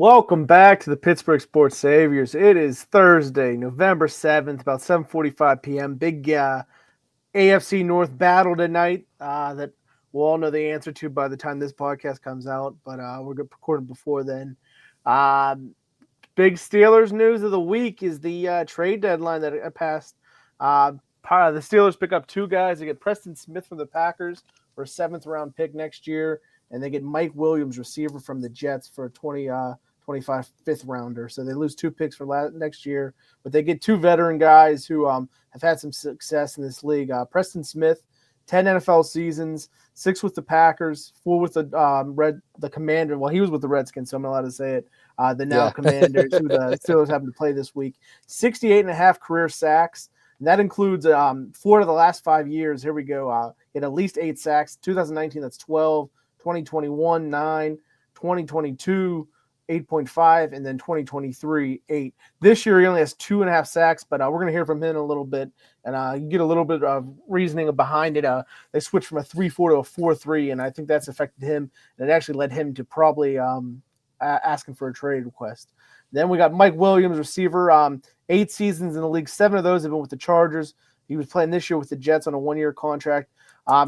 Welcome back to the Pittsburgh Sports Saviors. It is Thursday, November 7th, about 7:45 p.m. Big AFC North battle tonight that we'll all know the answer to by the time this podcast comes out, but we're recording before then. Big Steelers news of the week is the trade deadline that passed. The Steelers pick up two guys. They get Preston Smith from the Packers for a seventh-round pick next year, and they get Mike Williams, receiver from the Jets, for a 25 fifth-rounder. So they lose two picks for next year, but they get two veteran guys who have had some success in this league. Preston Smith, 10 NFL seasons, 6 with the Packers, 4 with the Commander. Well, he was with the Redskins, so I'm not allowed to say it. Commanders, who the Steelers happen to play this week. 68.5 career sacks. And that includes 4 of the last 5 years. Here we go. He had at least 8 sacks. 2019, that's 12. 2021, 9. 2022, 8.5. And then 2023, 8. This year, he only has 2.5 sacks, but we're going to hear from him in a little bit. And you get a little bit of reasoning behind it. They switched from a 3-4 to a 4-3, and I think that's affected him. And it actually led him to probably asking for a trade request. Then we got Mike Williams, receiver, 8 seasons in the league. 7 of those have been with the Chargers. He was playing this year with the Jets on a 1-year contract.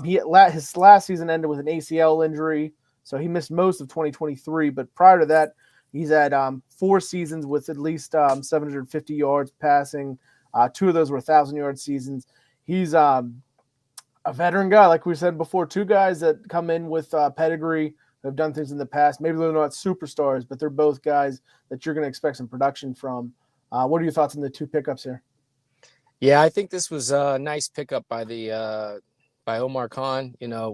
His last season ended with an ACL injury, so he missed most of 2023. But prior to that, he's had 4 seasons with at least 750 yards passing. 2 of those were 1,000-yard seasons. He's a veteran guy, like we said before. 2 guys that come in with pedigree, have done things in the past. Maybe they're not superstars, but they're both guys that you're going to expect some production from. What are your thoughts on the 2 pickups here? Yeah, I think this was a nice pickup by Omar Khan. You know,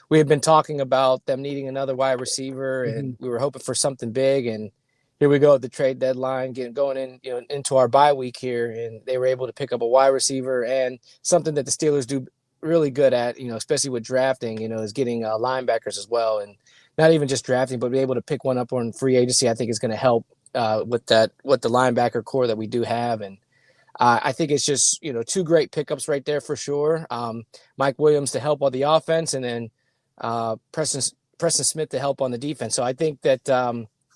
we had been talking about them needing another wide receiver, and we were hoping for something big. And here we go at the trade deadline, going in, into our bye week here, and they were able to pick up a wide receiver and something that the Steelers do really good at, especially with drafting, is getting linebackers as well. And not even just drafting, but be able to pick one up on free agency, I think is going to help with the linebacker core that we do have. And I think it's just, 2 great pickups right there for sure. Mike Williams to help on the offense, and then Preston Smith to help on the defense. So I think that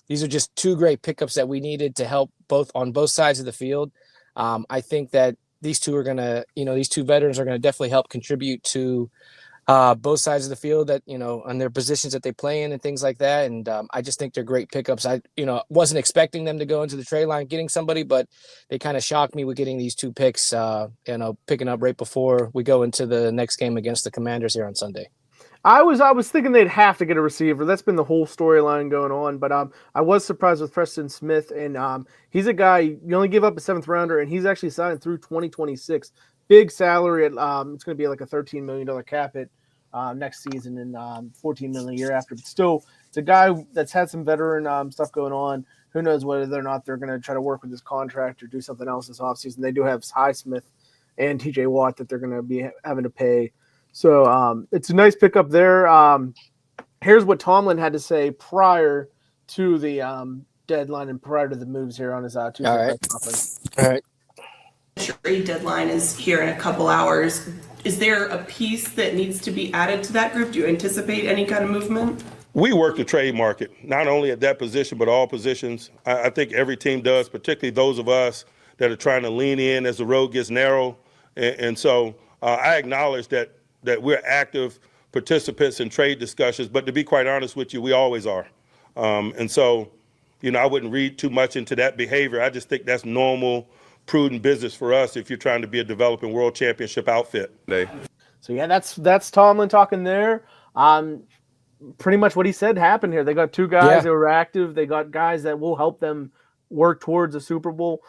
these are just 2 great pickups that we needed to help on both sides of the field. I think that these 2 are going to, these 2 veterans are going to definitely help contribute to both sides of the field, that, on their positions that they play in and things like that. And I just think they're great pickups. I, wasn't expecting them to go into the trade line getting somebody, but they kind of shocked me with getting these 2 picks, picking up right before we go into the next game against the Commanders here on Sunday. I was thinking they'd have to get a receiver. That's been the whole storyline going on. But I was surprised with Preston Smith, and he's a guy, you only give up a 7th rounder, and he's actually signed through 2026. Big salary at it's going to be like a $13 million cap hit next season, and $14 million a year after. But still, it's a guy that's had some veteran stuff going on. Who knows whether or not they're going to try to work with his contract or do something else this offseason. They do have Highsmith and TJ Watt that they're going to be having to pay. So it's a nice pickup there. Here's what Tomlin had to say prior to the deadline and prior to the moves here on his Tuesday press conference. All right. Trade deadline is here in a couple hours. Is there a piece that needs to be added to that group? Do you anticipate any kind of movement? We work the trade market, not only at that position, but all positions. I think every team does, particularly those of us that are trying to lean in as the road gets narrow. And so I acknowledge that we're active participants in trade discussions, but to be quite honest with you, we always are. And so, I wouldn't read too much into that behavior. I just think that's normal, prudent business for us if you're trying to be a developing world championship outfit. So yeah, that's Tomlin talking there. Pretty much what he said happened here. They got 2 guys that were active. They got guys that will help them work towards a Super Bowl.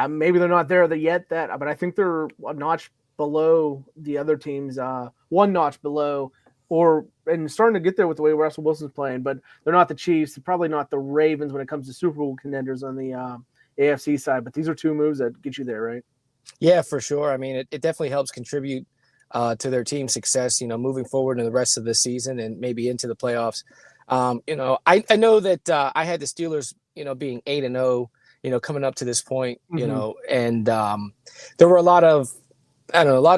Maybe they're not there yet, but I think they're a notch below the other teams, 1 notch below, and starting to get there with the way Russell Wilson's playing. But they're not the Chiefs. They're probably not the Ravens when it comes to Super Bowl contenders on the AFC side. But these are 2 moves that get you there, right? Yeah, for sure. I mean, it definitely helps contribute to their team's success, moving forward in the rest of the season and maybe into the playoffs. I know that I had the Steelers, being 8-0, coming up to this point, and there were a lot of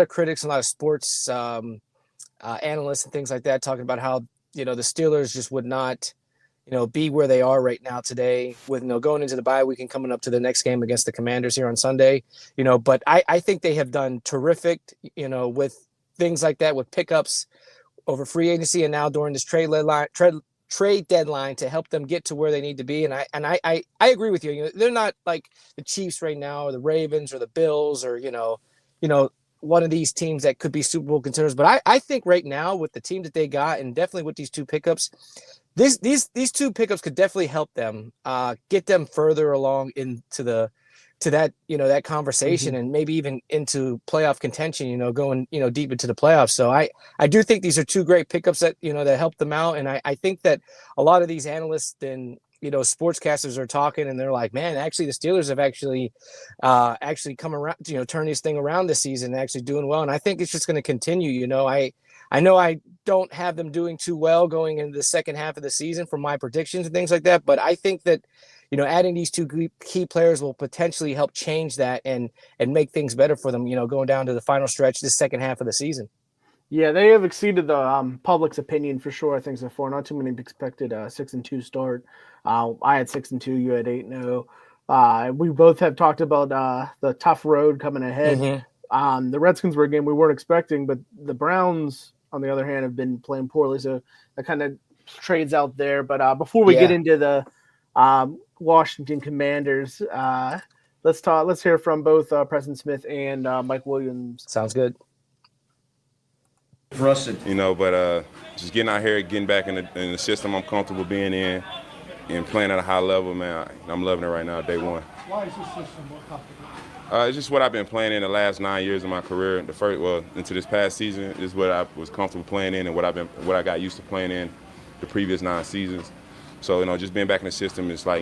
critics, a lot of sports analysts and things like that talking about how, the Steelers just would not, be where they are right now today with, going into the bye week and coming up to the next game against the Commanders here on Sunday, but I think they have done terrific, with things like that, with pickups over free agency and now during this trade deadline to help them get to where they need to be. And I agree with you. They're not like the Chiefs right now or the Ravens or the Bills or, one of these teams that could be Super Bowl contenders. But I think right now with the team that they got and definitely with these two pickups, these two pickups could definitely help them get them further along into that conversation and maybe even into playoff contention, going, deep into the playoffs. So I do think these are two great pickups that, that help them out. And I think that a lot of these analysts and, sportscasters are talking and they're like, man, actually the Steelers have actually come around, turn this thing around this season, actually doing well. And I think it's just going to continue. I know I don't have them doing too well going into the second half of the season from my predictions and things like that. But I think that, adding these two key players will potentially help change that and make things better for them, going down to the final stretch this second half of the season. Yeah, they have exceeded the public's opinion for sure. I think so far. Not too many expected 6-2 start. I had 6-2. You had 8-0. We both have talked about the tough road coming ahead. The Redskins were a game we weren't expecting, but the Browns, on the other hand, have been playing poorly. So that kind of trades out there. But before we get into the Washington Commanders, let's hear from both Preston Smith and Mike Williams. Sounds good. For us, but just getting out here, getting back in the system I'm comfortable being in, and playing at a high level, man, I'm loving it right now, day one. Why is this system more comfortable? It's just what I've been playing in the last 9 years of my career. Into this past season is what I was comfortable playing in, and what I got used to playing in the previous 9 seasons. So just being back in the system is like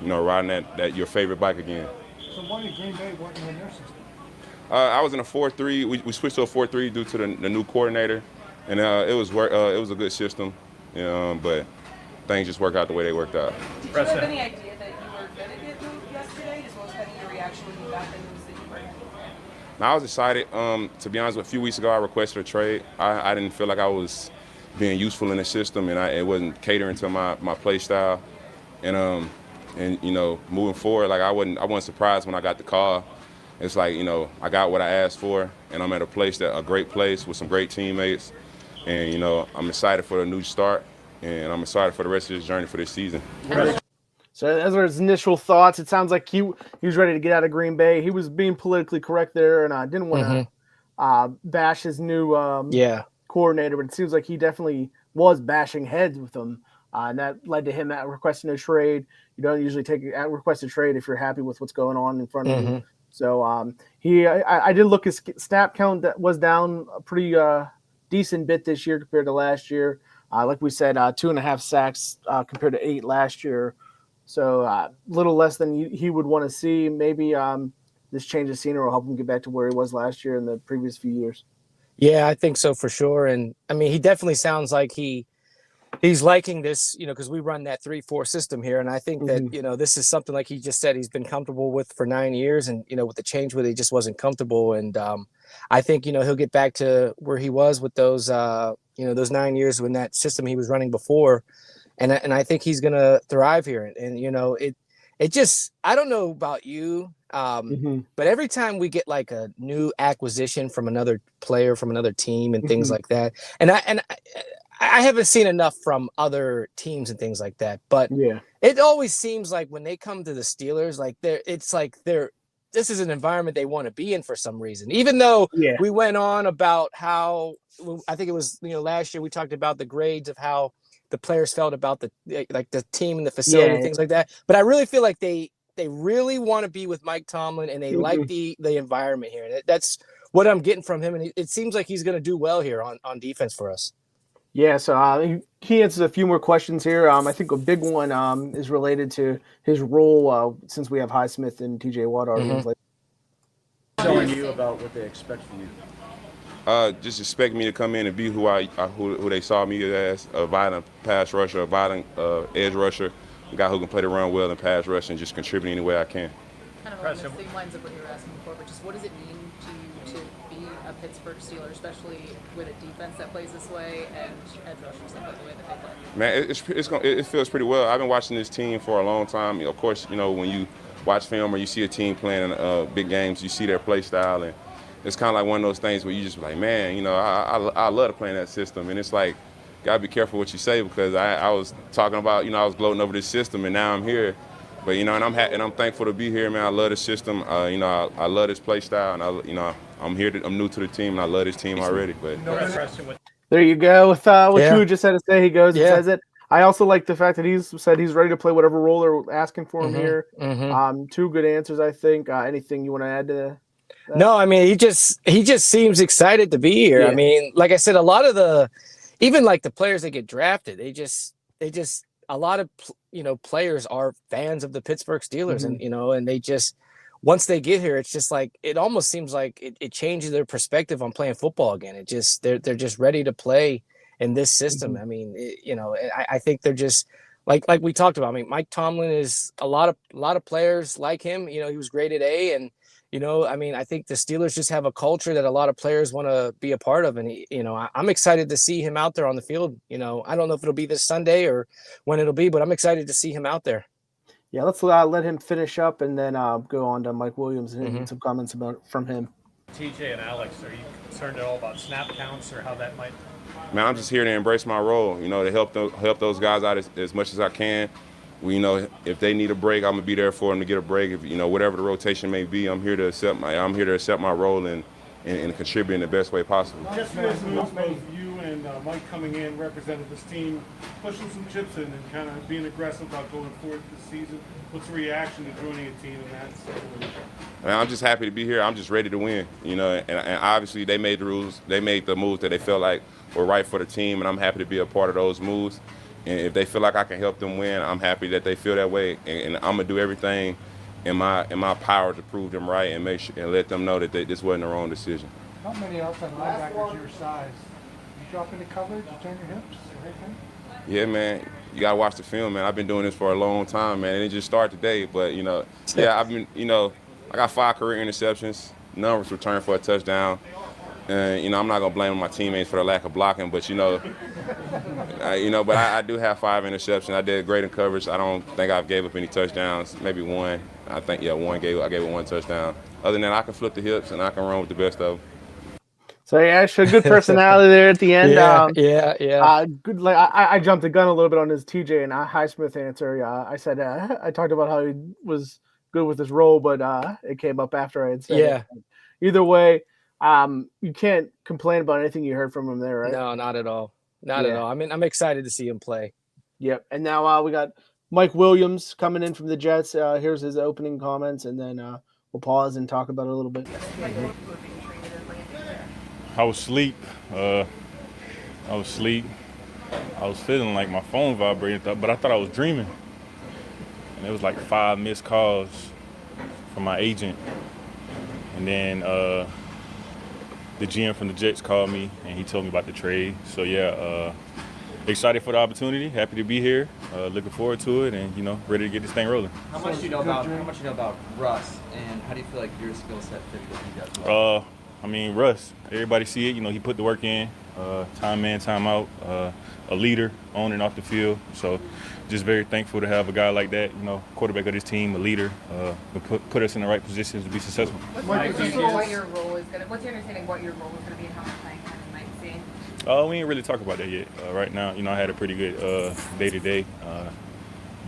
riding that your favorite bike again. So why did Green Bay working in their system? I was in a 4-3. We switched to a 4-3 due to the new coordinator, and it was a good system, but things just worked out the way they worked out. Did you have any idea that you were going to get moved yesterday, as well as kind of your reaction when you got the news that you were? Now, I was excited. To be honest, a few weeks ago I requested a trade. I didn't feel like I was being useful in the system, and it wasn't catering to my play style. And moving forward, like I wasn't surprised when I got the call. It's like, I got what I asked for, and I'm at a great place with some great teammates. And, I'm excited for a new start, and I'm excited for the rest of this journey for this season. So as are his initial thoughts, it sounds like he was ready to get out of Green Bay. He was being politically correct there, and I didn't want to bash his new coordinator, but it seems like he definitely was bashing heads with him. And that led to him requesting a trade. You don't usually request a trade if you're happy with what's going on in front of you. So I did look, his snap count that was down a pretty decent bit this year compared to last year. Like we said, 2.5 sacks compared to 8 last year. So a little less than he would want to see. Maybe this change of scenery will help him get back to where he was last year in the previous few years. Yeah, I think so for sure. And I mean, he definitely sounds like he's liking this, because we run that 3-4 system here. And I think that, this is something, like he just said, he's been comfortable with for 9 years. And, with the change where he just wasn't comfortable. And I think, he'll get back to where he was with those, those 9 years when that system he was running before. And I think he's going to thrive here. And it just, I don't know about you, but every time we get like a new acquisition from another player, from another team and things like that. And I haven't seen enough from other teams and things like that, but it always seems like when they come to the Steelers, this is an environment they want to be in for some reason. Even though we went on about how, I think it was, last year we talked about the grades of how the players felt about the team and the facility and things like that. But I really feel like they really want to be with Mike Tomlin, and they like the environment here. And that's what I'm getting from him. And it seems like he's going to do well here on defense for us. Yeah, so he answers a few more questions here. I think a big one is related to his role since we have Highsmith and TJ Watt. Telling you about what they expect from you. Just expect me to come in and be who they saw me as, a violent pass rusher, a violent edge rusher, a guy who can play the run well and pass rush and just contribute any way I can. kind of along the same lines of what you were asking before, but just what does it mean to you to be a Pittsburgh Steeler, especially with a defense that plays this way and edge rushers that play the way that they play? Man, it feels pretty well. I've been watching this team for a long time. Of course, when you watch film or you see a team playing big games, you see their play style, and it's kind of like one of those things where you just like, man, I love to play in that system, and it's like, gotta be careful what you say because I was talking about, I was gloating over this system, and now I'm here. But and I'm thankful to be here, man. I love this system. I love this play style, and I'm new to the team, and I love this team already. But There you go. With what you just had to say, he goes and says it. I also like the fact that he's said he's ready to play whatever role they're asking for him here. Two good answers, I think. Anything you want to add to that? No, I mean, he just seems excited to be here. Yeah. I mean, like I said, a lot of even like the players that get drafted, they just a lot of players are fans of the Pittsburgh Steelers, and they just once they get here, it's just like it almost seems like it changes their perspective on playing football again. It just they're just ready to play in this system. I mean, I think they're just like we talked about. I mean, Mike Tomlin is a lot of players like him. He was graded A, and I mean, I think the Steelers just have a culture that a lot of players want to be a part of. And, I'm excited to see him out there on the field. I don't know if it'll be this Sunday or when it'll be, but I'm excited to see him out there. Yeah, let's let him finish up and then go on to Mike Williams and some comments from him. TJ and Alex, are you concerned at all about snap counts or how that might? Man, I'm just here to embrace my role, to help those guys out as much as I can. If they need a break, I'm gonna be there for them to get a break. If whatever the rotation may be, I'm here to accept my role and contribute in the best way possible. Yesterday's moves, both you and Mike coming in, represented this team, pushing some chips in and kind of being aggressive about going forward this season. What's the reaction to joining a team in that situation? Man, I'm just happy to be here. I'm just ready to win, and obviously they made the rules. They made the moves that they felt like were right for the team, and I'm happy to be a part of those moves. And if they feel like I can help them win, I'm happy that they feel that way. And I'm gonna do everything in my power to prove them right and and let them know that this wasn't the wrong decision. How many outside linebackers your size? You drop into coverage, you turn your hips, everything? Yeah, man. You gotta watch the film, man. I've been doing this for a long time, man. It didn't just start today, but I've been, I got 5 career interceptions, none was returned for a touchdown. And I'm not gonna blame my teammates for the lack of blocking, but but I do have 5 interceptions. I did great in coverage. I don't think I've gave up any touchdowns. Maybe one. I think I gave it 1 touchdown. Other than that, I can flip the hips and I can run with the best of them. So yeah, showed good personality there at the end. Yeah. Good. Like I jumped the gun a little bit on his TJ and Highsmith answer. I said I talked about how he was good with his role, but it came up after I had said it. Either way, you can't complain about anything you heard from him there, right? No, not at all. Not at all. I mean, I'm excited to see him play. Yep. And now we got Mike Williams coming in from the Jets. Here's his opening comments, and then we'll pause and talk about it a little bit. I was asleep. I was feeling like my phone vibrated, but I thought I was dreaming. And it was like 5 missed calls from my agent. And then the GM from the Jets called me, and he told me about the trade. So, excited for the opportunity, happy to be here, looking forward to it, and, ready to get this thing rolling. How much do you know about Russ, and how do you feel like your skill set fits what he does? Russ, everybody see it. He put the work in, time in, time out, a leader on and off the field. So just very thankful to have a guy like that, quarterback of this team, a leader, put us in the right positions to be successful. What's your role is going to, what's your understanding of what your role is going to be and how much playing time you might see? We ain't really talk about that yet. Right now, I had a pretty good day-to-day.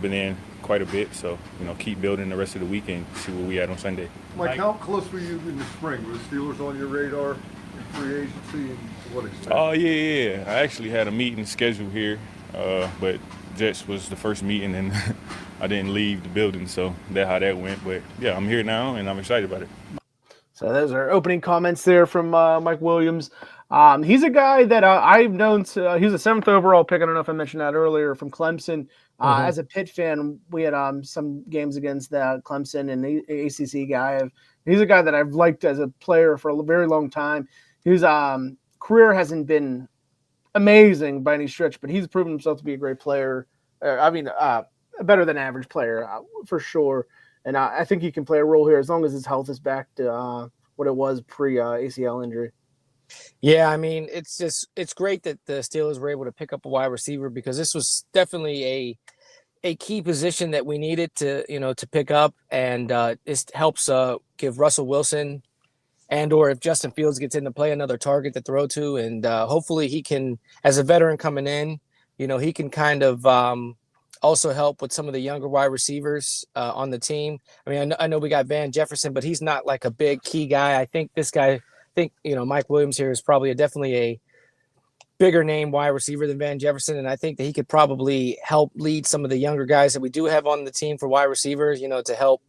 Been in quite a bit, so, keep building the rest of the week and see where we at on Sunday. Mike, how close were you in the spring? Were the Steelers on your radar in free agency, and to what extent? Oh, yeah. I actually had a meeting scheduled here, but Jets was the first meeting, and I didn't leave the building, so that's how that went. But, yeah, I'm here now, and I'm excited about it. So those are opening comments there from Mike Williams. He's a guy that I've known. He's a 7th overall pick. I don't know if I mentioned that earlier, from Clemson. As a Pitt fan, we had some games against Clemson, and the ACC guy. He's a guy that I've liked as a player for a very long time. His career hasn't been amazing by any stretch, but he's proven himself to be a great player. Better than average player for sure. and I think he can play a role here as long as his health is back to what it was pre ACL injury. Yeah, I mean, it's great that the Steelers were able to pick up a wide receiver because this was definitely a key position that we needed to pick up, and this helps give Russell Wilson or if Justin Fields gets into play, another target to throw to, and hopefully he can, as a veteran coming in, he can kind of also help with some of the younger wide receivers on the team. I mean, I know we got Van Jefferson, but he's not like a big key guy. I think Mike Williams here is probably definitely a bigger name wide receiver than Van Jefferson, and I think that he could probably help lead some of the younger guys that we do have on the team for wide receivers, to help,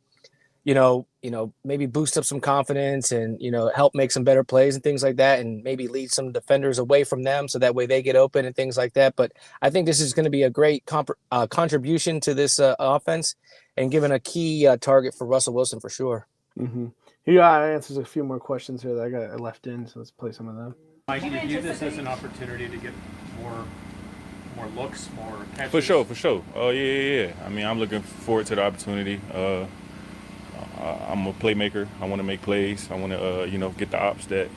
maybe boost up some confidence and, help make some better plays and things like that, and maybe lead some defenders away from them so that way they get open and things like that. But I think this is going to be a great contribution to this offense and giving a key target for Russell Wilson for sure. Mm-hmm. Yeah, answers a few more questions here that I left in, so let's play some of them. Mike, do you view this as an opportunity to get more looks, more catches? For sure. Oh, yeah. I mean, I'm looking forward to the opportunity. I'm a playmaker. I want to make plays. I want to, get the ops that,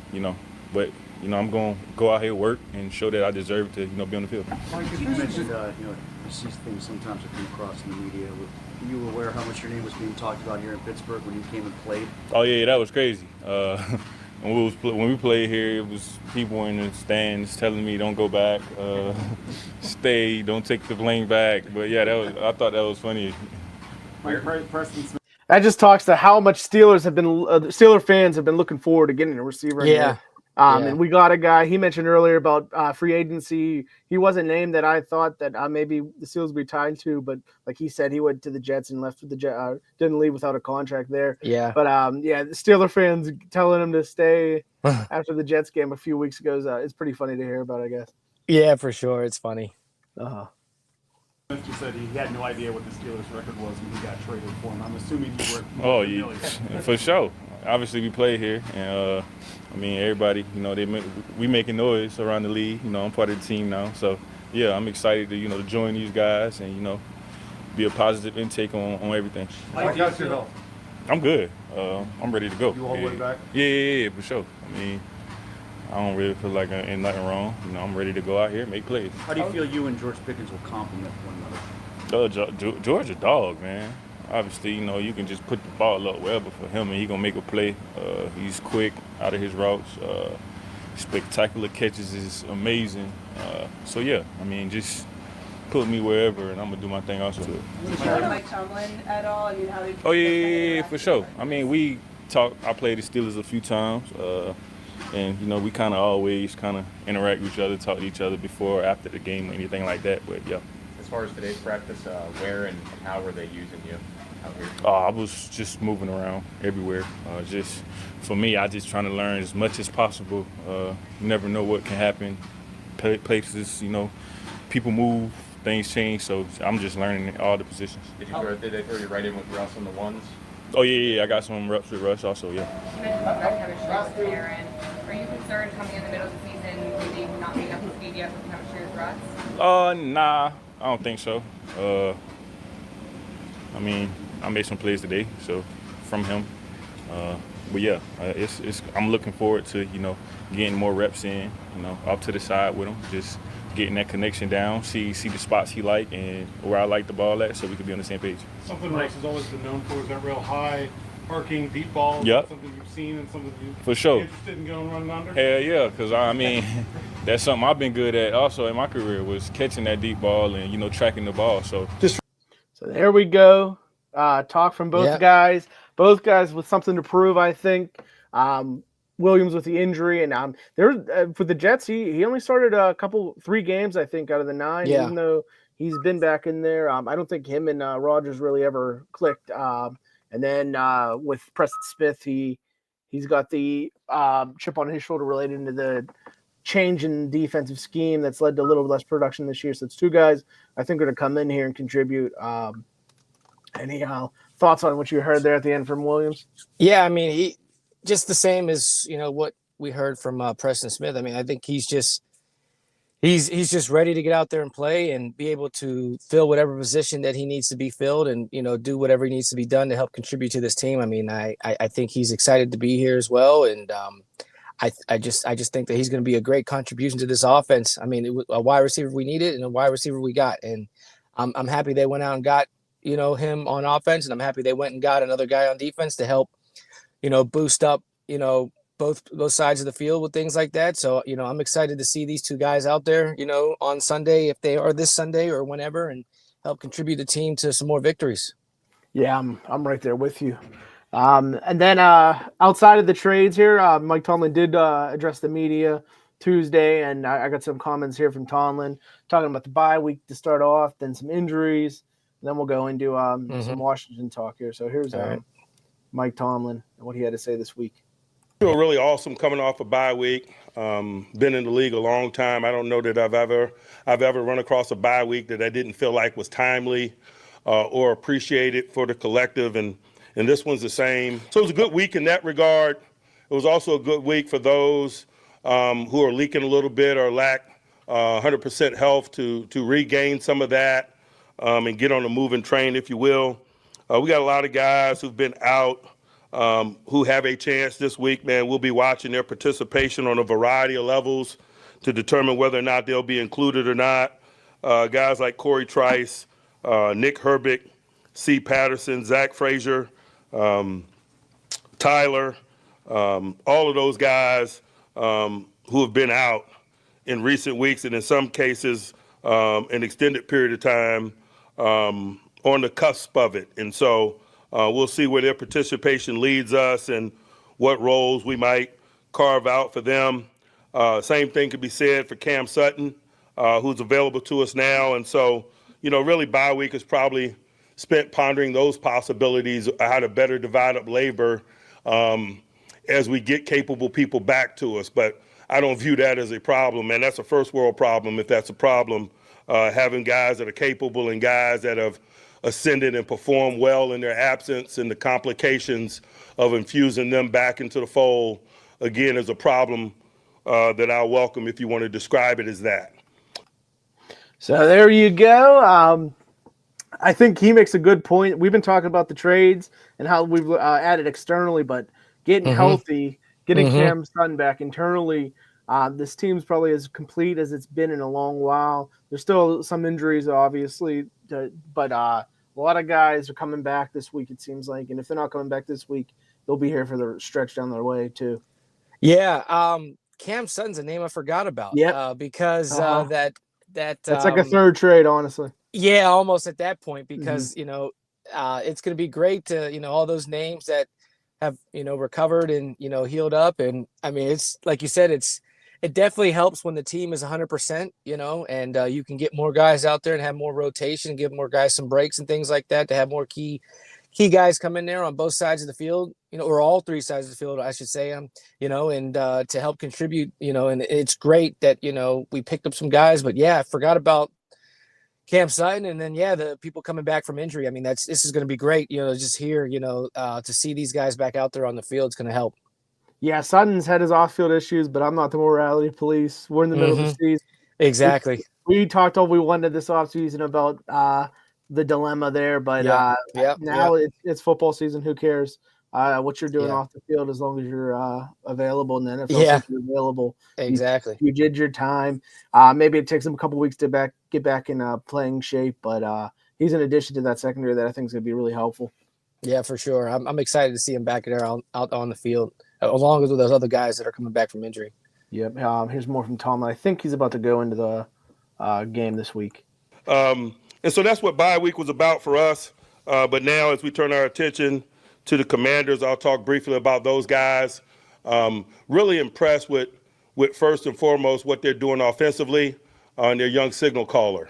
but, I'm going to go out here, work, and show that I deserve to, be on the field. Mike, you mentioned, you see things sometimes that come across in the media. Were you aware how much your name was being talked about here in Pittsburgh when you came and played? Oh, yeah, that was crazy. When we played here, it was people in the stands telling me, "Don't go back, stay, don't take the plane back." But yeah, I thought that was funny. That just talks to how much Steeler fans have been looking forward to getting a receiver. Yeah. And we got a guy. He mentioned earlier about free agency. He wasn't named that I thought that maybe the Steelers would be tied to, but like he said, he went to the Jets and left with the Jets. Didn't leave without a contract there. Yeah. But the Steeler fans telling him to stay after the Jets game a few weeks ago it's pretty funny to hear about, I guess. Yeah, for sure, it's funny. Smith just said he had no idea what the Steelers' record was when he got traded for him. I'm assuming you were. Oh, yeah, for sure. Obviously, we play here, and everybody, we making noise around the league. I'm part of the team now, so yeah, I'm excited to to join these guys and be a positive intake on everything. How got your health? I'm good. I'm ready to go. You all the way back? Yeah, for sure. I mean, I don't really feel like I'm in nothing wrong. I'm ready to go out here and make plays. How do you feel you and George Pickens will complement one another? George a dog, man. Obviously, you can just put the ball up wherever for him, and he gonna make a play. He's quick out of his routes. Spectacular catches is amazing. So yeah, I mean, just put me wherever, and I'm gonna do my thing also. Did you know Mike Tomlin at all? I mean, how did? Oh yeah, for sure. I mean, we talked. I played the Steelers a few times, and we kind of always interact with each other, talk to each other before or after the game or anything like that. But yeah. As far as today's practice, where and how were they using you out here? I was just moving around everywhere. Just for me, I just trying to learn as much as possible. You never know what can happen. Places, people move, things change. So I'm just learning all the positions. Did they throw you right in with Russ on the ones? Oh yeah. I got some reps with Russ also. Yeah. You mentioned about that chemistry with Aaron. Are you concerned coming in the middle of the season, maybe not being up to speed yet with chemistry with Russ? Nah. I don't think so. I mean, I made some plays today, so from him. But yeah, I'm looking forward to getting more reps in, up to the side with him, just getting that connection down, see the spots he like and where I like the ball at, so we can be on the same page. Something Russ has always been known for is that real high, arcing deep ball. Yep. Something you've seen and something you've for sure. Interested in going running under. Hell yeah, because I mean. That's something I've been good at also in my career was catching that deep ball and, tracking the ball. So there we go. Talk from both guys. Both guys with something to prove, I think. Williams with the injury. And for the Jets, he only started 3 games, I think, out of the 9, even though he's been back in there. I don't think him and Rodgers really ever clicked. And then with Preston Smith, he's got the chip on his shoulder related to the change in defensive scheme that's led to a little less production this year. So it's 2 guys I think are going to come in here and contribute. Any thoughts on what you heard there at the end from Williams? Yeah, I mean, he just the same as what we heard from Preston Smith. I mean, I think he's just He's just ready to get out there and play and be able to fill whatever position that he needs to be filled, and do whatever he needs to be done to help contribute to this team. I mean, I think he's excited to be here as well, and I just think that he's going to be a great contribution to this offense. I mean, a wide receiver we needed and a wide receiver we got, and I'm happy they went out and got him on offense, and I'm happy they went and got another guy on defense to help boost up both sides of the field with things like that. So I'm excited to see these two guys out there on Sunday, if they are this Sunday or whenever, and help contribute the team to some more victories. Yeah, I'm right there with you. And then outside of the trades here, Mike Tomlin did address the media Tuesday, and I got some comments here from Tomlin talking about the bye week to start off, then some injuries, and then we'll go into some Washington talk here. So here's Mike Tomlin and what he had to say this week. I feel really awesome coming off a bye week. Been in the league a long time. I don't know that I've ever run across a bye week that I didn't feel like was timely or appreciated for the collective, and this one's the same. So it was a good week in that regard. It was also a good week for those who are leaking a little bit or lack 100% health to regain some of that and get on a moving train, if you will. We got a lot of guys who've been out who have a chance this week, man. We'll be watching their participation on a variety of levels to determine whether or not they'll be included or not. Guys like Corey Trice, Nick Herbig, C. Patterson, Zach Frazier, Tyler, all of those guys who have been out in recent weeks, and in some cases an extended period of time on the cusp of it. And so we'll see where their participation leads us and what roles we might carve out for them. Same thing could be said for Cam Sutton, who's available to us now. And so, really bye week is probably spent pondering those possibilities, how to better divide up labor as we get capable people back to us. But I don't view that as a problem, and that's a first world problem if that's a problem, having guys that are capable and guys that have ascended and performed well in their absence, and the complications of infusing them back into the fold, again, is a problem that I'll welcome if you want to describe it as that. So there you go. I think he makes a good point. We've been talking about the trades and how we've added externally, but getting healthy, getting Cam Sutton back internally, this team's probably as complete as it's been in a long while. There's still some injuries, obviously, but a lot of guys are coming back this week, it seems like. And if they're not coming back this week, they'll be here for the stretch down their way, too. Yeah, Cam Sutton's a name I forgot about. Because that's like a third trade, honestly. Yeah, almost at that point, because it's going to be great to all those names that have recovered and healed up. And I mean, it's like you said, it definitely helps when the team is 100%, and you can get more guys out there and have more rotation, give more guys some breaks and things like that, to have more key guys come in there on both sides of the field, or all three sides of the field, I should say, and to help contribute, and it's great that, we picked up some guys. But yeah, I forgot about Cam Sutton, and then the people coming back from injury. I mean, this is going to be great, just here, to see these guys back out there on the field. It's going to help. Yeah, Sutton's had his off-field issues, but I'm not the morality police. We're in the middle of the season. Exactly. We talked all we wanted this offseason about the dilemma there, but now it's football season. Who cares what you're doing off the field, as long as you're available in the NFL? You're available. Exactly. You did your time. Maybe it takes him a couple weeks to get back in playing shape, but he's an addition to that secondary that I think is going to be really helpful. Yeah, for sure. I'm excited to see him back there out on the field, along with those other guys that are coming back from injury. Yep. Here's more from Tomlin. I think he's about to go into the game this week. And so that's what bye week was about for us. But now, as we turn our attention to the Commanders, I'll talk briefly about those guys. Really impressed with first and foremost what they're doing offensively and their young signal caller.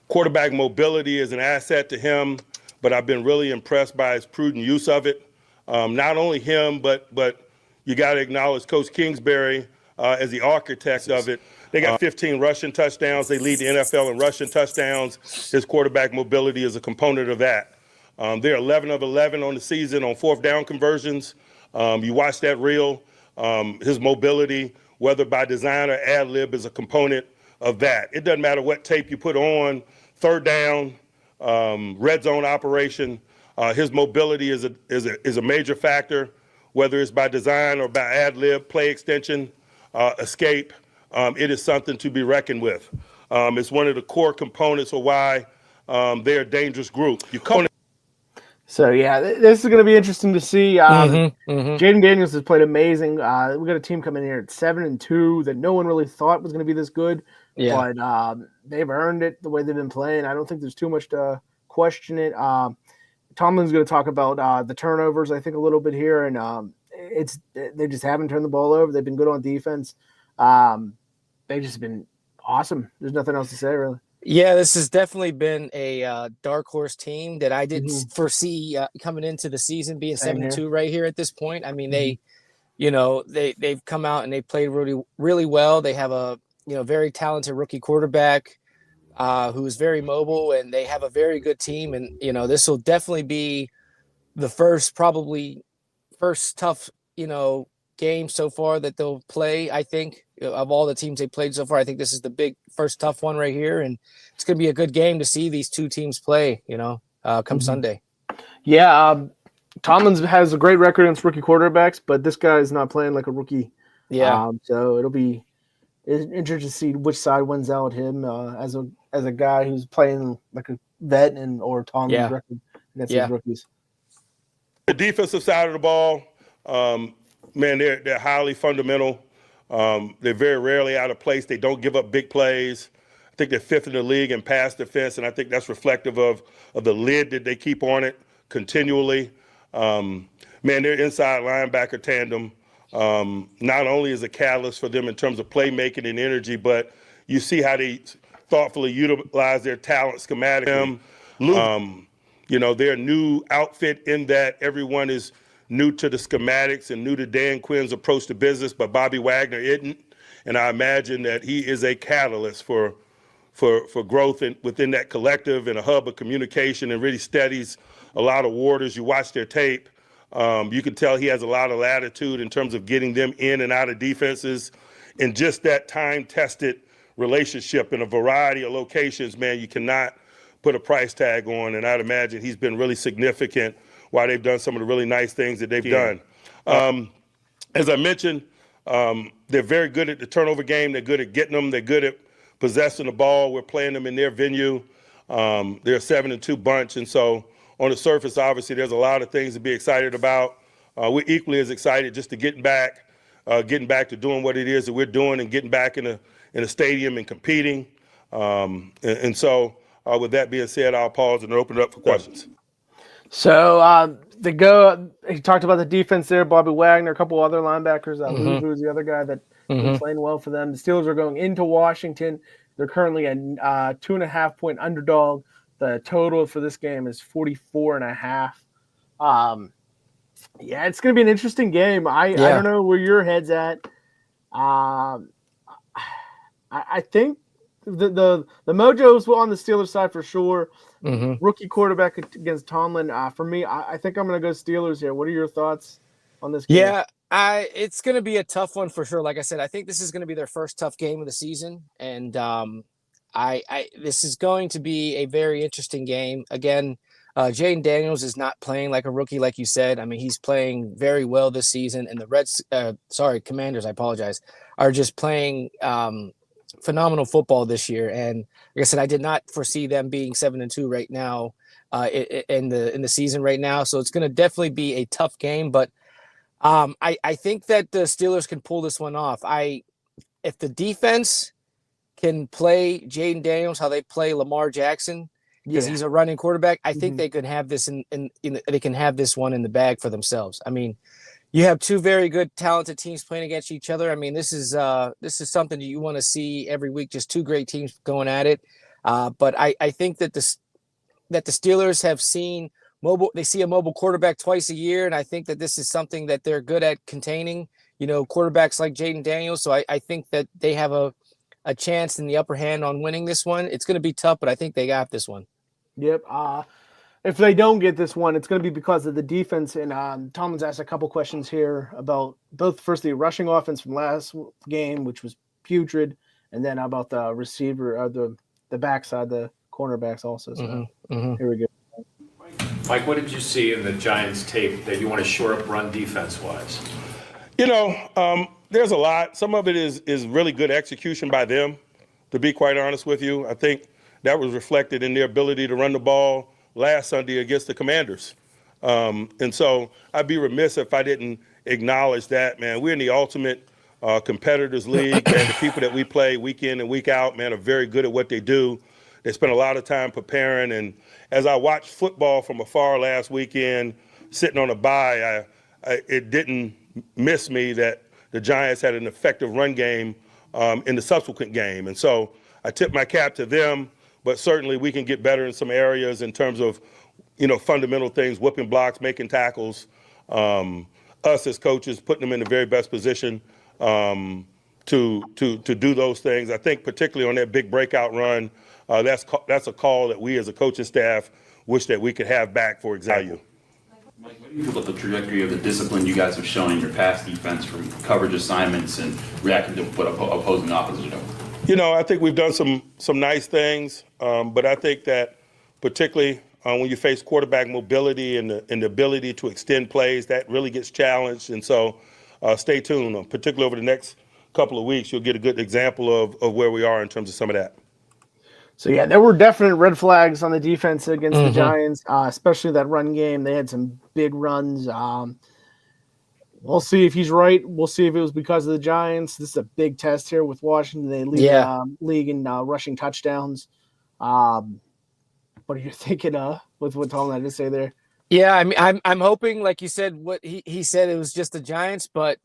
Quarterback mobility is an asset to him, but I've been really impressed by his prudent use of it. Not only him, but you got to acknowledge Coach Kingsbury as the architect of it. They got 15 rushing touchdowns. They lead the NFL in rushing touchdowns. His quarterback mobility is a component of that. They're 11 of 11 on the season on fourth down conversions. You watch that reel. His mobility whether by design or ad lib, is a component of that. It doesn't matter what tape you put on, third down, red zone operation. His mobility is a major factor, whether it's by design or by ad lib, play extension, escape. It is something to be reckoned with. It's one of the core components of why they're a dangerous group. So yeah, this is going to be interesting to see. Jaden Daniels has played amazing. We got a team coming here at 7-2 that no one really thought was going to be this good. Yeah. But they've earned it the way they've been playing. I don't think there's too much to question it. Tomlin's going to talk about the turnovers, I think, a little bit here, and they just haven't turned the ball over. They've been good on defense. They've just been awesome. There's nothing else to say, really. Yeah, this has definitely been a dark horse team that I didn't foresee coming into the season being 7-2 right here at this point. I mean, they've come out and they played really, really well. They have a very talented rookie quarterback who's very mobile, and they have a very good team. And this will definitely be the first tough game so far that they'll play. I think of all the teams they played so far, I think this is the big first tough one right here, and it's going to be a good game to see these two teams play. Come Sunday. Yeah, Tomlin has a great record against rookie quarterbacks, but this guy is not playing like a rookie. Yeah. So it'll be interesting to see which side wins out him as a guy who's playing like a vet or Tomlin's record against his rookies. The defensive side of the ball, man, they're highly fundamental. They're very rarely out of place. They don't give up big plays. I think they're fifth in the league in pass defense, and I think that's reflective of the lid that they keep on it continually. Man, their inside linebacker tandem not only is a catalyst for them in terms of playmaking and energy, but you see how they thoughtfully utilize their talent schematically. Their new outfit in that everyone is new to the schematics and new to Dan Quinn's approach to business, but Bobby Wagner isn't. And I imagine that he is a catalyst for growth within that collective and a hub of communication, and really steadies a lot of waters. You watch their tape, you can tell he has a lot of latitude in terms of getting them in and out of defenses. And just that time-tested relationship in a variety of locations, man, you cannot put a price tag on. And I'd imagine he's been really significant while they've done some of the really nice things that they've done. As I mentioned, they're very good at the turnover game. They're good at getting them. They're good at possessing the ball. We're playing them in their venue. They're a 7-2 bunch. And so on the surface, obviously, there's a lot of things to be excited about. We're equally as excited just to getting back to doing what it is that we're doing and getting back in a stadium and competing. And so with that being said, I'll pause and open it up for questions. So he talked about the defense there, Bobby Wagner, a couple other linebackers. Luvu is the other guy that's been playing well for them. The Steelers are going into Washington. They're currently a 2.5-point underdog. The total for this game is 44.5. Yeah, it's going to be an interesting game. I don't know where your head's at. I think the mojo's on the Steelers side for sure. Rookie quarterback against Tomlin. For me, I think I'm going to go Steelers here. What are your thoughts on this game? Yeah, it's going to be a tough one for sure. Like I said, I think this is going to be their first tough game of the season, and this is going to be a very interesting game. Again, Jaden Daniels is not playing like a rookie, like you said. I mean, he's playing very well this season, and the Commanders, I apologize, are just playing phenomenal football this year. And like I said, I did not foresee them being 7-2 right now in the season right now. So it's going to definitely be a tough game, but I think that the Steelers can pull this one off. If the defense can play Jaden Daniels how they play Lamar Jackson, because he's a running quarterback, I think they could have this they can have this one in the bag for themselves. I mean, you have two very good, talented teams playing against each other. I mean, this is something that you want to see every week, just two great teams going at it. But I think that the Steelers have seen they see a mobile quarterback twice a year, and I think that this is something that they're good at containing, quarterbacks like Jaden Daniels. So I think that they have a chance in the upper hand on winning this one. It's going to be tough, but I think they got this one. Yep. if they don't get this one, it's going to be because of the defense. And Tomlin's asked a couple questions here about both, first, the rushing offense from last game, which was putrid, and then about the receiver, the backside, the cornerbacks also. So here we go. Mike, what did you see in the Giants tape that you want to shore up run defense-wise? There's a lot. Some of it is really good execution by them, to be quite honest with you. I think that was reflected in their ability to run the ball last Sunday against the Commanders. And so I'd be remiss if I didn't acknowledge that, man. We're in the ultimate competitors league, and the people that we play week in and week out, man, are very good at what they do. They spend a lot of time preparing. And as I watched football from afar last weekend, sitting on a bye, it didn't miss me that the Giants had an effective run game in the subsequent game. And so I tip my cap to them, but certainly we can get better in some areas in terms of, fundamental things, whipping blocks, making tackles, us as coaches, putting them in the very best position to do those things. I think particularly on that big breakout run, that's a call that we as a coaching staff wish that we could have back, for example. Mike, what do you feel about the trajectory of the discipline you guys have shown in your pass defense from coverage assignments and reacting to what opposing offenses are doing? I think we've done some nice things, but I think that particularly when you face quarterback mobility and the ability to extend plays, that really gets challenged. And so stay tuned. Particularly over the next couple of weeks, you'll get a good example of where we are in terms of some of that. So, yeah, there were definite red flags on the defense against the Giants, especially that run game. They had some big runs. We'll see if he's right. We'll see if it was because of the Giants. This is a big test here with Washington. They lead league in rushing touchdowns. What are you thinking with what Tomlin had to say there? Yeah, I mean, I'm hoping, like you said, what he said, it was just the Giants, but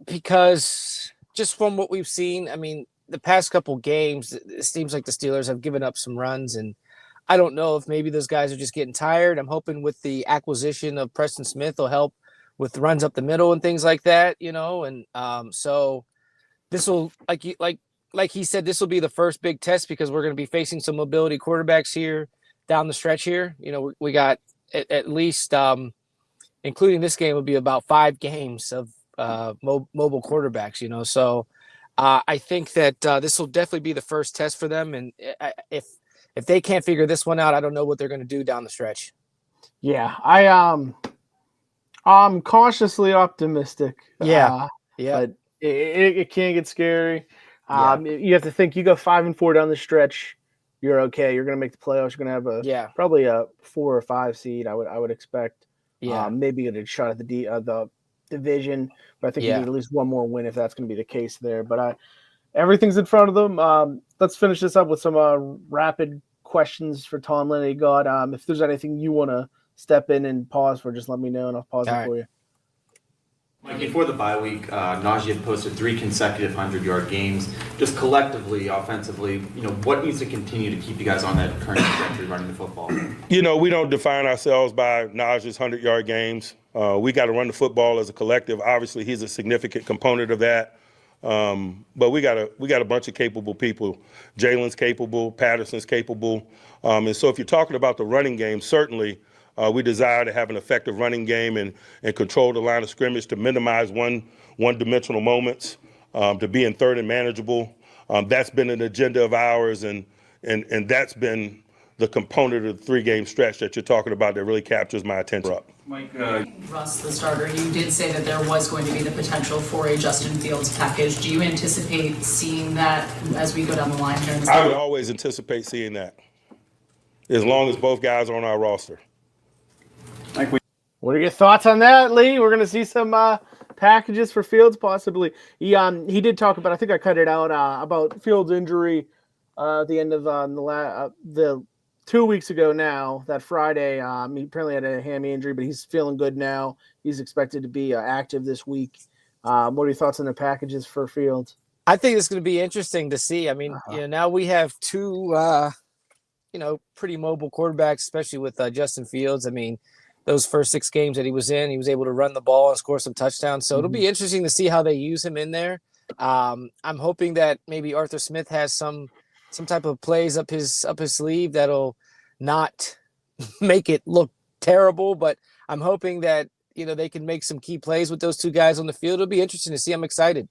because just from what we've seen, I mean, the past couple games, it seems like the Steelers have given up some runs, and I don't know if maybe those guys are just getting tired. I'm hoping with the acquisition of Preston Smith will help with runs up the middle and things like that, and so this will, like he said, this will be the first big test because we're going to be facing some mobility quarterbacks here down the stretch here. We got at least, including this game, will be about 5 games of mobile quarterbacks, so I think that this will definitely be the first test for them. And if they can't figure this one out, I don't know what they're going to do down the stretch. Yeah, I'm cautiously optimistic. Yeah. But it can get scary. You have to think you go 5-4 down the stretch, you're okay. You're going to make the playoffs. You're going to have probably a 4 or 5 seed. I would expect. Maybe get a shot at the division, but I think you need at least one more win if that's going to be the case there. But everything's in front of them. Let's finish this up with some rapid questions for Tomlin. You got if there's anything you want to step in and pause for, just let me know and I'll pause it for you. Mike, before the bye week, Najee had posted 3 consecutive 100-yard games. Just collectively, offensively, what needs to continue to keep you guys on that current trajectory running the football? We don't define ourselves by Najee's 100-yard games. We got to run the football as a collective. Obviously, he's a significant component of that. But we got a bunch of capable people. Jalen's capable, Patterson's capable. And so if you're talking about the running game, certainly we desire to have an effective running game and control the line of scrimmage to minimize one-dimensional moments, to be in third and manageable. That's been an agenda of ours, and that's been the component of the 3-game stretch that you're talking about that really captures my attention. Mike, Russ, the starter, you did say that there was going to be the potential for a Justin Fields package. Do you anticipate seeing that as we go down the line here in the I would always anticipate seeing that, as long as both guys are on our roster. What are your thoughts on that, Lee? We're going to see some packages for Fields possibly. He did talk about, I think I cut it out, about Fields' injury at the end of the 2 weeks ago now, that Friday. He apparently had a hammy injury, but he's feeling good now. He's expected to be active this week. What are your thoughts on the packages for Fields? I think it's going to be interesting to see. I mean, now we have 2, pretty mobile quarterbacks, especially with Justin Fields. I mean, those first 6 games that he was in, he was able to run the ball and score some touchdowns. So it'll be interesting to see how they use him in there. I'm hoping that maybe Arthur Smith has some type of plays up his sleeve that'll not make it look terrible, but I'm hoping that, they can make some key plays with those two guys on the field. It'll be interesting to see. I'm excited.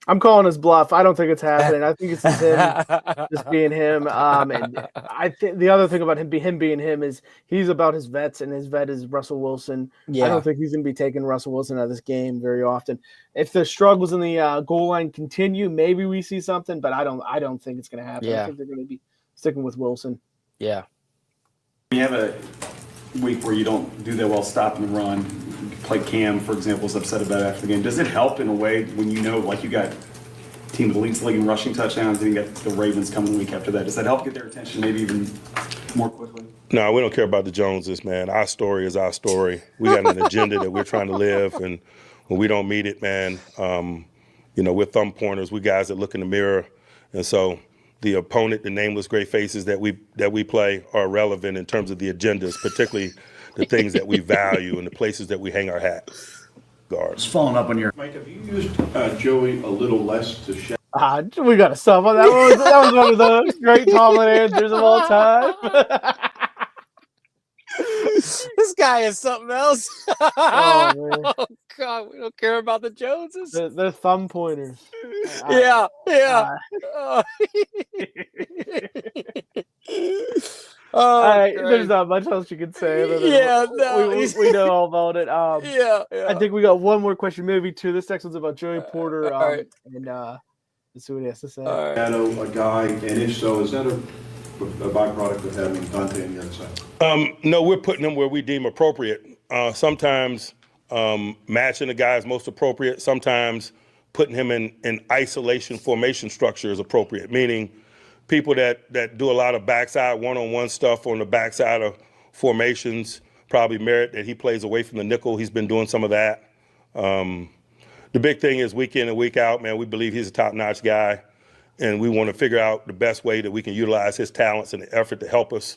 I'm calling his bluff. I don't think it's happening. I think it's just him just being him. And I think the other thing about him being him is he's about his vets, and his vet is Russell Wilson. Yeah. I don't think he's going to be taking Russell Wilson out of this game very often. If the struggles in the goal line continue, maybe we see something, but I don't think it's going to happen. Yeah. I think they're going to be sticking with Wilson. Yeah. You have a week where you don't do that well stopping the run. Like Cam, for example, was upset about it after the game. Does it help in a way when you know, like you got team that leads the league in rushing touchdowns, and you got the Ravens coming the week after that? Does that help get their attention maybe even more quickly? No, we don't care about the Joneses, man. Our story is our story. We got an agenda that we're trying to live, and when we don't meet it, man, we're thumb pointers. We guys that look in the mirror, and so the opponent, the nameless great faces that we play are relevant in terms of the agendas, particularly the things that we value and the places that we hang our hat. Guards. Just following up on your. Mike, have you used Joey a little less to shout? We got to stop on that one. That was one of the great Tomlin answers of all time. This guy is something else. Oh, man. Oh, God, we don't care about the Joneses. They're thumb pointers. Yeah. There's not much else you can say. We know all about it. Yeah. I think we got one more question, maybe two. This next one's about Joey Porter, and let's see what he has to say. A guy, and if so, is that a byproduct of having Dante on the other side? No, we're putting them where we deem appropriate. Sometimes matching the guy is most appropriate. Sometimes putting him in isolation formation structure is appropriate, meaning people that do a lot of backside one-on-one stuff on the backside of formations probably merit that he plays away from the nickel. He's been doing some of that. The big thing is week in and week out, man, we believe he's a top-notch guy, and we want to figure out the best way that we can utilize his talents and the effort to help us.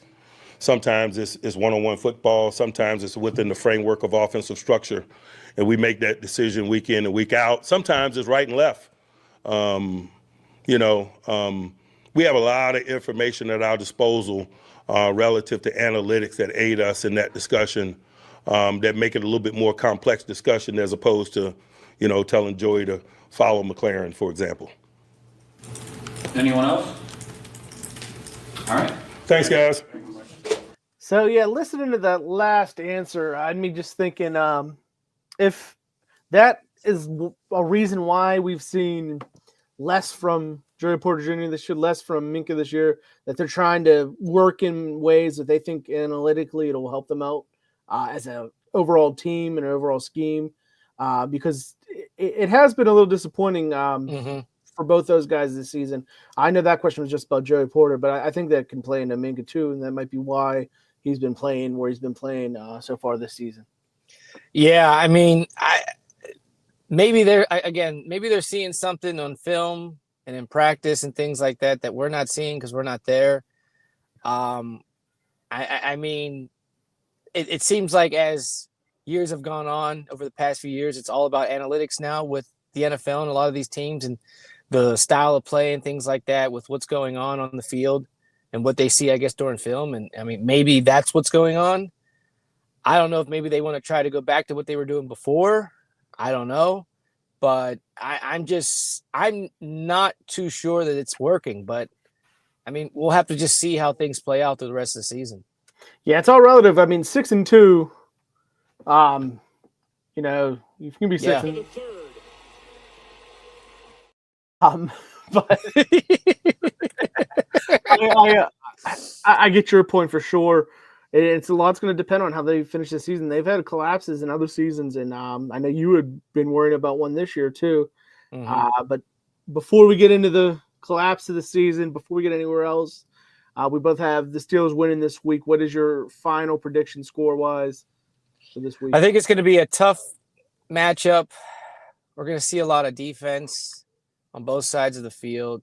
Sometimes it's one-on-one football. Sometimes it's within the framework of offensive structure, and we make that decision week in and week out. Sometimes it's right and left. We have a lot of information at our disposal relative to analytics that aid us in that discussion, that make it a little bit more complex discussion as opposed to, telling Joey to follow McLaren, for example. Anyone else? All right. Thanks, guys. So, listening to that last answer, I mean, just thinking if that is a reason why we've seen less from Joey Porter Jr. this year, less from Minkah this year, that they're trying to work in ways that they think analytically it'll help them out as an overall team and an overall scheme, because it has been a little disappointing for both those guys this season. I know that question was just about Joey Porter, but I think that can play into Minkah too, and that might be why he's been playing where he's been playing so far this season. Yeah, I mean, maybe they're seeing something on film and in practice and things like that we're not seeing because we're not there. I mean, it seems like as years have gone on over the past few years, it's all about analytics now with the NFL and a lot of these teams and the style of play and things like that with what's going on the field and what they see, I guess, during film. And I mean, maybe that's what's going on. I don't know if maybe they want to try to go back to what they were doing before. I don't know. But I'm not too sure that it's working. But, I mean, we'll have to just see how things play out through the rest of the season. Yeah, it's all relative. I mean, 6-2, you can be 6 and but I get your point for sure. It's a lot's going to depend on how they finish the season. They've had collapses in other seasons, and I know you had been worried about one this year too. But before we get into the collapse of the season, before we get anywhere else, we both have the Steelers winning this week. What is your final prediction score-wise for this week? I think it's going to be a tough matchup. We're going to see a lot of defense on both sides of the field.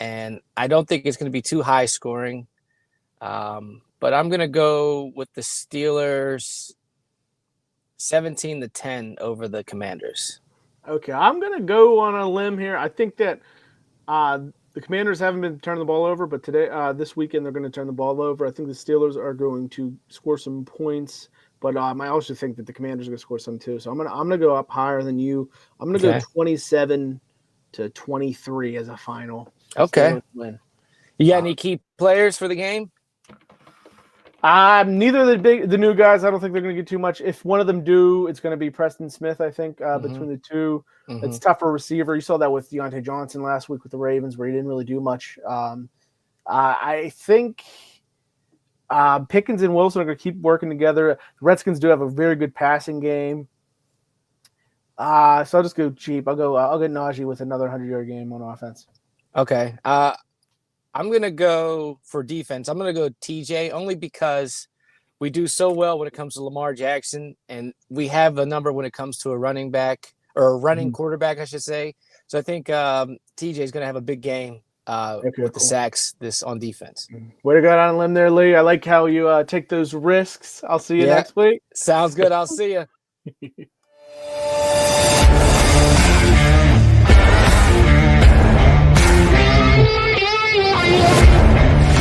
And I don't think it's going to be too high scoring. But I'm going to go with the Steelers 17-10 over the Commanders. Okay, I'm going to go on a limb here. I think that the the Commanders haven't been turning the ball over, but this weekend, they're going to turn the ball over. I think the Steelers are going to score some points, but I also think that the Commanders are going to score some too. So I'm gonna go up higher than you. I'm going to go 27-23 as a final. Okay. Steelers win. You got any key players for the game? Neither of the new guys. I don't think they're going to get too much. If one of them do, it's going to be Preston Smith. I think between the two, it's tougher receiver. You saw that with Deontay Johnson last week with the Ravens, where he didn't really do much. I think Pickens and Wilson are going to keep working together. The Redskins do have a very good passing game. So I'll just go cheap. I'll get Najee with another 100-yard game on offense. Okay. I'm going to go for defense. I'm going to go TJ only because we do so well when it comes to Lamar Jackson, and we have a number when it comes to a running back or a running quarterback, I should say. So I think TJ is going to have a big game with the sacks on defense. Way to go out on a limb there, Lee. I like how you take those risks. I'll see you next week. Sounds good. I'll see you.